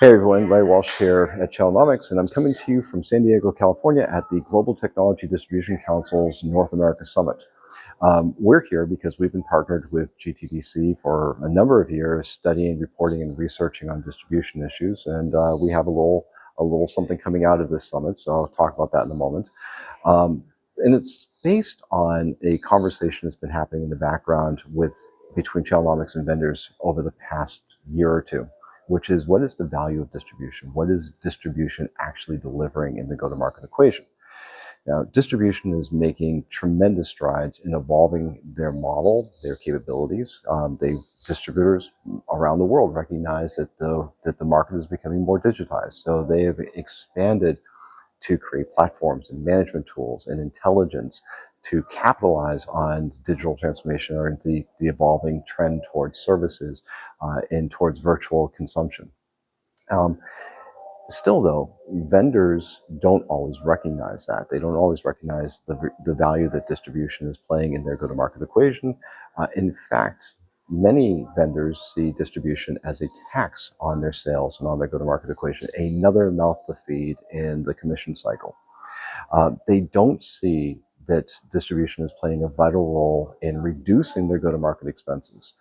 Hey everyone, Larry Walsh here at Channelnomics, and I'm coming to you from San Diego, California at the Global Technology Distribution Council's North America Summit. We're here because we've been partnered with GTDC for a number of years, studying, reporting, and researching on distribution issues, and we have a little something coming out of this summit, so I'll talk about that in a moment. And it's based on a conversation that's been happening in the background between Channelnomics and vendors over the past year or two, which is, what is the value of distribution? What is distribution actually delivering in the go-to-market equation? Now, distribution is making tremendous strides in evolving their model, their capabilities. Distributors around the world recognize that the market is becoming more digitized. So they have expanded to create platforms and management tools and intelligence to capitalize on digital transformation or the evolving trend towards services and towards virtual consumption. Still, though, vendors don't always recognize that. They don't always recognize the value that distribution is playing in their go-to-market equation. In fact, many vendors see distribution as a tax on their sales and on their go-to-market equation, another mouth to feed in the commission cycle. They don't see that distribution is playing a vital role in reducing their go-to-market expenses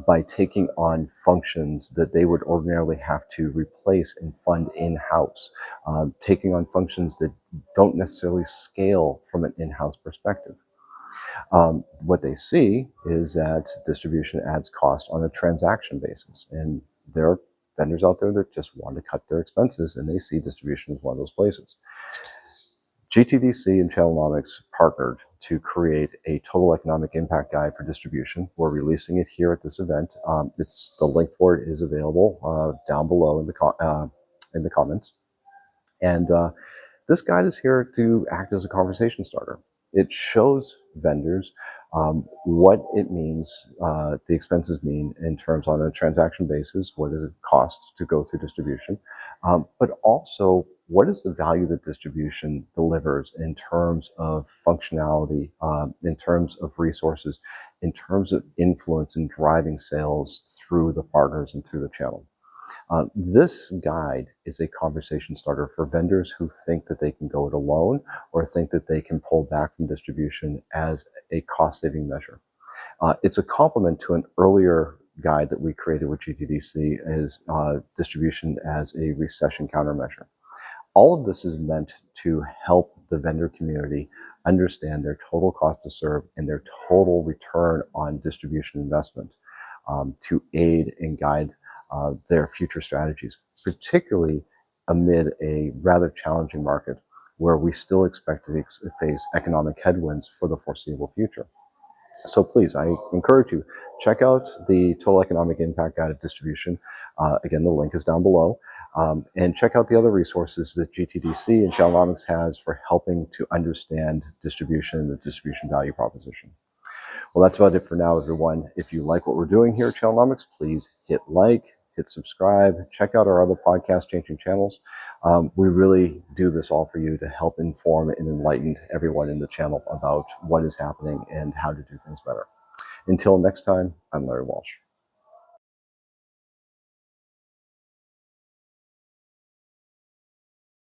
by taking on functions that they would ordinarily have to replace and fund in-house, taking on functions that don't necessarily scale from an in-house perspective. What they see is that distribution adds cost on a transaction basis, and there are vendors out there that just want to cut their expenses, and they see distribution as one of those places. GTDC and Channelnomics partnered to create a total economic impact guide for distribution. We're releasing it here at this event. The link for it is available down below in the comments. And this guide is here to act as a conversation starter. It shows vendors what it means, the expenses mean in terms on a transaction basis, what does it cost to go through distribution, but also what is the value that distribution delivers in terms of functionality, in terms of resources, in terms of influence in driving sales through the partners and through the channel. This guide is a conversation starter for vendors who think that they can go it alone or think that they can pull back from distribution as a cost-saving measure. It's a complement to an earlier guide that we created with GTDC as distribution as a recession countermeasure. All of this is meant to help the vendor community understand their total cost to serve and their total return on distribution investment to aid and guide their future strategies, particularly amid a rather challenging market where we still expect to face economic headwinds for the foreseeable future. So please, I encourage you, check out the Total Economic Impact Guide of Distribution. Again, the link is down below. And check out the other resources that GTDC and Channelnomics has for helping to understand distribution and the distribution value proposition. Well, that's about it for now, everyone. If you like what we're doing here at Channelnomics, please hit like, hit subscribe, check out our other podcast changing channels. We really do this all for you to help inform and enlighten everyone in the channel about what is happening and how to do things better. Until next time, I'm Larry Walsh.